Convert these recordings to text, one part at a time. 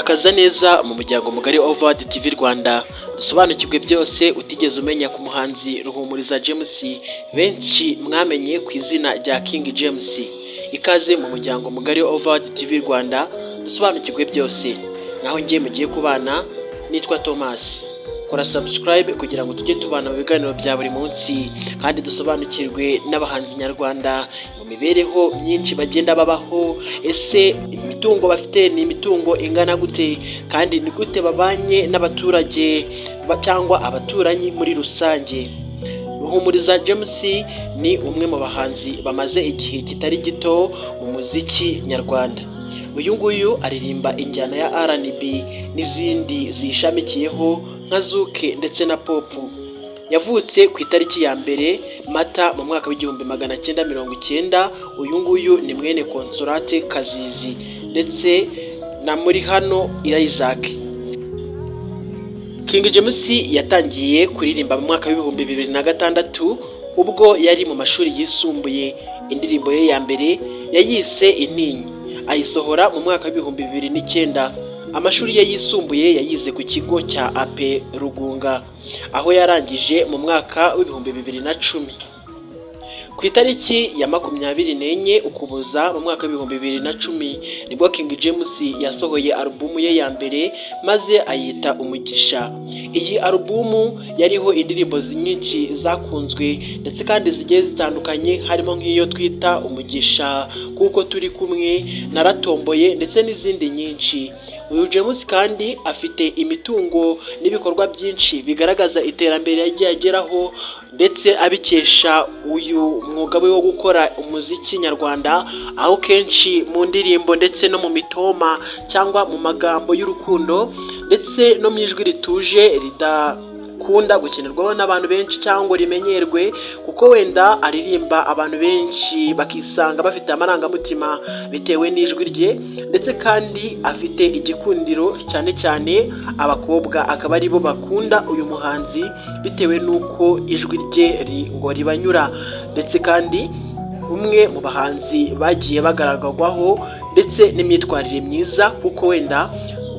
Murakaza neza mu muryango mugari Overd TV Rwanda, dusobanukirwe byose utigeze umenya ku muhanzi Ruhumuriza James, benshi mwamenye ku izina rya King James. Ikaze mu muryango mugari Overd TV Rwanda, dusobanukirwe byose. Naho ngiye mugiye kubana, nitwa Thomas. Kora subscribe kugira ngo tujye tubana mu biganiro bya buri munsi, kandi dusobanukirwe n'abahanzi nyarwanda mu mibereho myinshi bagenda babaho. Ese imitungo bafite ni imitungo ingana gute, kandi ni gute babanye n'abaturage cyangwa abaturanyi muri rusange? Ruhumuriza James ni umwe mu bahanzi bamaze igihe kitari gito mu muziki nyarwanda. Uyu nguyu aririmba injyana ya R&B n'izindi zishamikiyeho nka Zuke ndetse na Pop. Yavutse ku itariki ya mbere Mata mu mwaka w'1990. Uyu nguyu ni mwene Consolate Kazizi ndetse na muri hano Isaac. King James yatangiye kuririmba mu mwaka w'2006 ubwo yari mu mashuri yisumbuye. Indirimbo ye ya mbere yayise Intinyi, ayisohora mu mwaka w'2009. Amashuri ye yisumbuye yayize ku kigo cya AP Rugunga, aho yarangije mu mwaka w'2010. Ku itariki ya 24 Ukuboza mu mwaka w'2010 nibwo King James yasohoye alubumu ye ya mbere maze ayita Umugisha. Iyi alubumu yariho indirimbo nyinshi zakunzwe ndetse kandi zigiye zitandukanye, harimo nk'iyo twita Umugisha, Kuko Turi Kumwe, Naratomboye ndetse n'izindi nyinshi. Uyu James kandi afite imitungo n'ibikorwa byinshi bigaragaza iterambere yagiye ageraho, ndetse abikesha uyu mwuga we wo gukora umuziki nyarwanda, aho kenshi mu ndirimbo ndetse no mu mitoma cyangwa mu magambo y'urukundo ndetse no mu ijwi rituje ridakunda gukenerwaho n'abantu benshi cyangwa rimenyerwe, kuko wenda aririmba abantu benshi bakisanga bafite amarangamutima bitewe n'ijwi rye, ndetse kandi afite igikundiro cyane cyane abakobwa akaba aribo bakunda uyu muhanzi bitewe n'uko ijwi rye ngo ribanyura. Ndetse kandi umwe mu bahanzi bagiye bagaragazwaho ndetse n'imyitwarire myiza, kuko wenda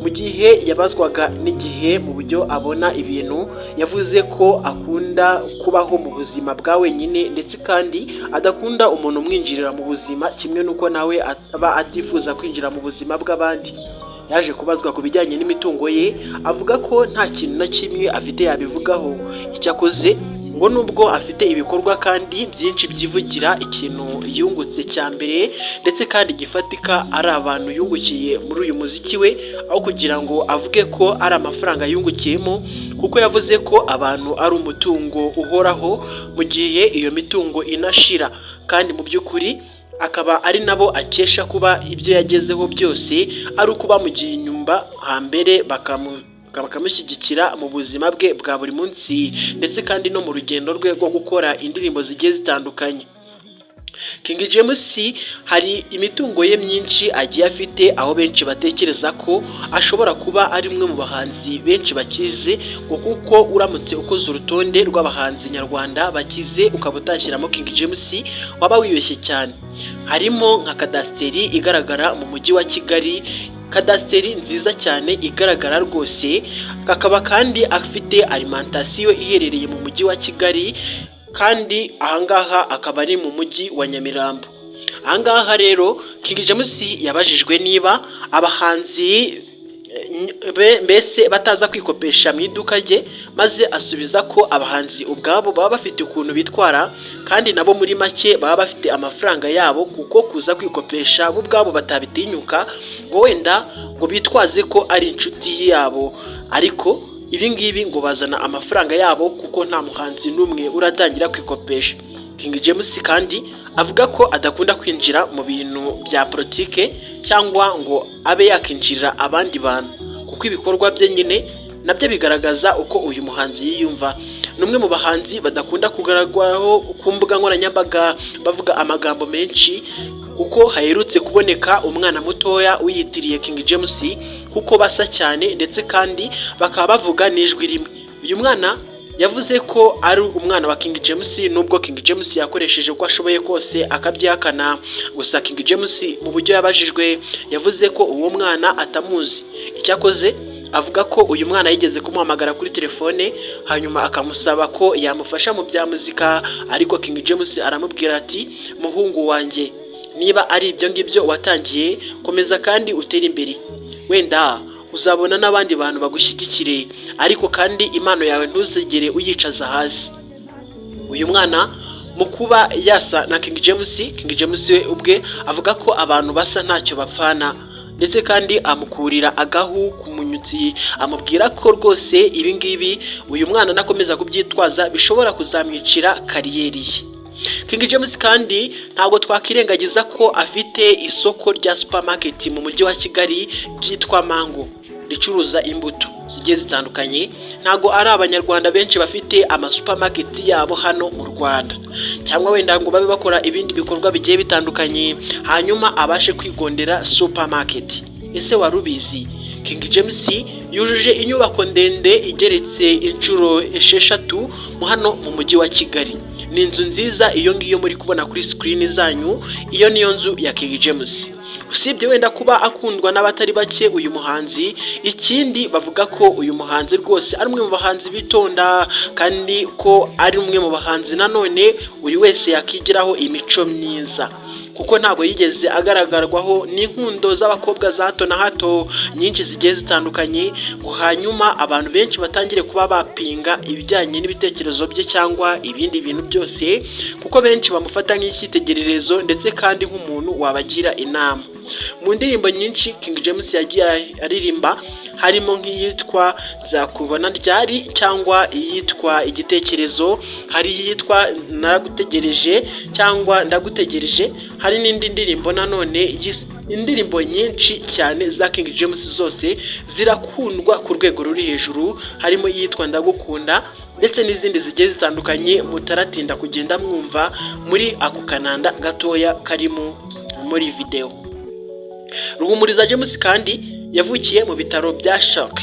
mu gihe yabazwaga n'igihe mu buryo abona ibintu, yavuze ko akunda kubaho mu buzima bwa wenyine, ndetse kandi adakunda umuntu umwinjirira mu buzima, kimwe n'uko nawe aba atifuza kwinjira mu buzima bw'abandi. Yaje kubazwa ku bijyanye n'imitungo ye, avuga ko nta kintu na kimwe afite yabivugaho. Icyakoze ngo nubwo afite ibikorwa kandi byinshi byivugira, ikintu yungutse cya mbere ndetse kandi gifatika ari abantu yungukiye muri uyu muziki we, aho kugira ngo avuge ko ari amafaranga yungukiyemo, kuko yavuze ko abantu ari umutungo uhoraho mu gihe iyo mitungo inashira, kandi mu by'ukuri akaba ari nabo akesha kuba ibyo yagezeho byose ari uko bamugiye inyuma hambere bakamushyigikira mu buzima bwe bwa buri munsi, ndetse kandi no mu rugendo rwe rwo gukora indirimbo zigiye zitandukanye. King James hari imitungo ye myinshi agiye afite, aho benshi batekereza ko ashobora kuba ari umwe mu bahanzi benshi bakize, kuko uramutse ukoze urutonde rw'abahanzi nyarwanda bakize ukaba utashyiramo King James waba wibeshye cyane. Harimo nka kadasiteri igaragara mu mujyi wa Kigali, kadasiteri nziza cyane igaragara rwose. Kakaba kandi afite alimentation iherereye mu mujyi wa Kigali, kandi ahangaha akaba ari mu mujyi wa Nyamirambo. Ahangaha rero King James yabajijwe niba abahanzi mbese bataza kwikopesha mu iduka rye, maze asubiza ko abahanzi ubwabo baba bafite ukuntu bitwara, kandi nabo muri make baba bafite amafaranga yabo, kuko kuza kwikopesha bo ubwabo batabitinyuka ngo wenda ngo bitwaze ko ari inshuti yabo, ariko ibi ngibi ngo bazana amafaranga yabo, kuko nta muhanzi n'umwe uratangira kwikopesha. King James kandi avuga ko adakunda kwinjira mu bintu bya politike cyangwa ngo abe yakinjirira abandi bantu, kuko ibikorwa bye nyine nabyo bigaragaza uko uyu muhanzi yiyumva. Ni umwe mu bahanzi badakunda kugaragaraho ku mbuga nkoranyambaga bavuga amagambo menshi, kuko haherutse kuboneka umwana mutoya wiyitiriye King James, kuko basa cyane ndetse kandi bakaba bavuga n'ijwi rimwe. Uyu mwana yavuze ko ari umwana wa King James, nubwo King James yakoresheje uko ashoboye kose akabyakana. Gusa King James mu buryo yabajijwe yavuze ko uwo mwana atamuzi. Icyakoze avuga ko uyu mwana yigeze kumuhamagara kuri telefone hanyuma akamusaba ko yamufasha mu bya muzika, ariko King James aramubwira ati muhungu wanjye, niba ari ibyo ngibyo watangiye komeza kandi utere imbere, wenda uzabona n'abandi bantu bagushyigikire, ariko kandi impano yawe ntuzigere uyicaza hasi. Uyu mwana mu kuba yasa na King James we ubwe avuga ko abantu basa ntacyo bapfana, ndetse kandi amukurira agahu ku munyutsi, amubwira ko rwose ibi ngibi uyu mwana nakomeza kubyitwaza bishobora kuzamwicira kariyeri ye. King James kandi ntabwo twakirengagiza ko afite isoko rya supermarket mu mujyi wa Kigali ryitwa Mango, ricuruza imbuto zigiye zitandukanye. Ntabwo ari abanyarwanda benshi bafite ama supermarket yabo hano mu Rwanda, cyangwa wenda ngo babe bakora ibindi bikorwa bigiye bitandukanye hanyuma abashe kwigondera supermarket. Ese warubizi King James yujuje inyubako ndende igeretse inshuro 6 hano mu mujyi wa Kigali. Ni inzu nziza iyo ngiyo muri kubona kuri screen zanyu, iyo niyo nzu ya King James. Usibye wenda kuba akundwa n'abatari bake uyu muhanzi, ikindi bavuga ko uyu muhanzi rwose ari umwe mu bahanzi bitonda, kandi ko ari umwe mu bahanzi nanone buri wese yakigiraho imico myiza, kuko ntabwo yigeze agaragarwaho n'inkundo z'abakobwa za hato na hato nyinshi zigiye zitandukanye, ngo hanyuma abantu benshi batangire kuba bapinga ibijyanye n'ibitekerezo bye cyangwa ibindi bintu byose, kuko benshi bamufata nk'icyitegererezo ndetse kandi nk'umuntu wabagira inama. Mu ndirimbo nyinshi King James yagiye aririmba harimo nk'iyitwa Nzakubona ryari cyangwa iyitwa Igitekerezo, hari iyitwa Naragutegereje cyangwa Ndagutegereje, hari n'indi ndirimbo nanone. Indirimbo nyinshi cyane za King James zose zirakundwa ku rwego ruri hejuru, harimo iyitwa Ndagukunda ndetse n'izindi zigiye zitandukanye mutaratinda kugenda mwumva muri ako kananda gatoya karimo muri video. Ruhumuriza James kandi yavukiye mu bitaro bya Shock.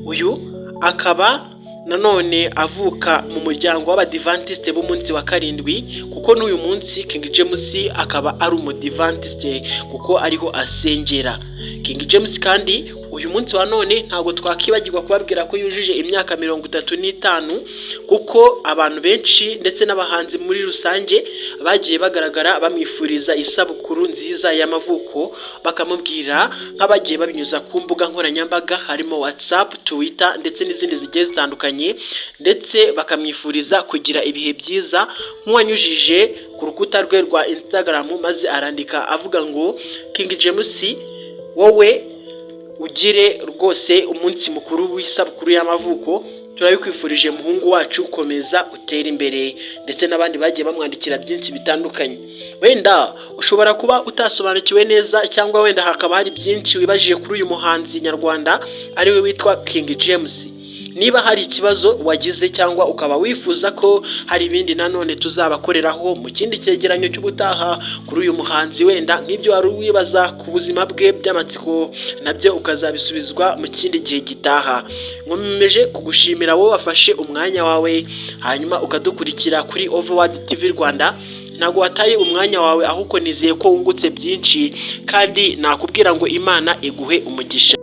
Uyu akaba nanone avuka mu muryango w'abadivantiste b'umunsi wa karindwi, kuko n'uyu munsi King James akaba ari umudivantiste kuko ariho asengera. King James kandi uyu munsi wa none ntabwo twakibagirwa kubabwira ko yujuje imyaka 35, kuko abantu benshi ndetse n'abahanzi muri rusange bagiye bagaragara bamwifuriza isabukuru nziza y'amavuko, bakamubwira nk'abagiye babinyuza ku mbuga nkoranyambaga harimo WhatsApp, Twitter ndetse n'izindi zigiye zitandukanye, ndetse bakamwifuriza kugira ibihe byiza. Nk'uwanyujije ku rukuta rwe rwa Instagram maze arandika avuga ngo King James wowe ugire rwose umunsi mukuru w'isabukuru y'amavuko, turabikwifurije muhungu wacu, komeza utera imbere. Ndetse n'abandi bagiye bamwandikira byinshi bitandukanye. Wenda ushobora kuba utasobanukiwe neza cyangwa wenda hakaba hari byinshi wibajije kuri uyu muhanzi nyarwanda ariwe witwa King James. Niba hari ikibazo wagize cyangwa ukaba wifuza ko hari ibindi nanone tuzabakoreraho mu kindi cyegeranyo cy'ubutaha kuri uyu muhanzi, wenda nk'ibyo wari wibaza ku buzima bwe by'amatsiko nabyo ukazabisubizwa mu kindi gihe gitaha. Nkomeje kugushimira wowe wafashe umwanya wawe hanyuma ukadukurikira kuri Overworld TV Rwanda. Ntabwo wataye umwanya wawe, ahubwo nizeye ko wungutse byinshi, kandi nakubwira ngo Imana iguhe umugisha.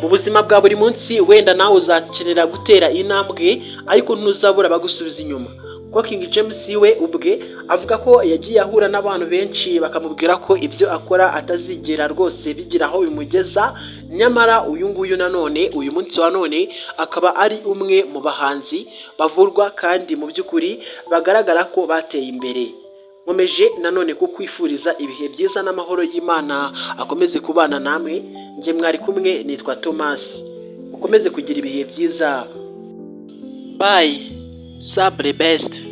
Mu buzima bwa buri munsi wenda nawe uzakenera gutera intambwe, ariko ntuzabura bagusubiza inyuma. Kuko King James we ubwe avuga ko yagiye ahura n'abantu benshi bakamubwira ko ibyo akora atazigera rwose bigira aho bimugeza, nyamara uyu nguyu nanone uyu munsi wa none akaba ari umwe mu bahanzi bavurwa kandi mu by'ukuri bagaragara ko bateye imbere. Nkomeje nanone kukwifuriza ibihe byiza n'amahoro y'Imana akomeze kubana namwe. Nge mwari kumwe nitwa Thomas. Ukomeze kugira ibihe byiza. Bye. Sabre best.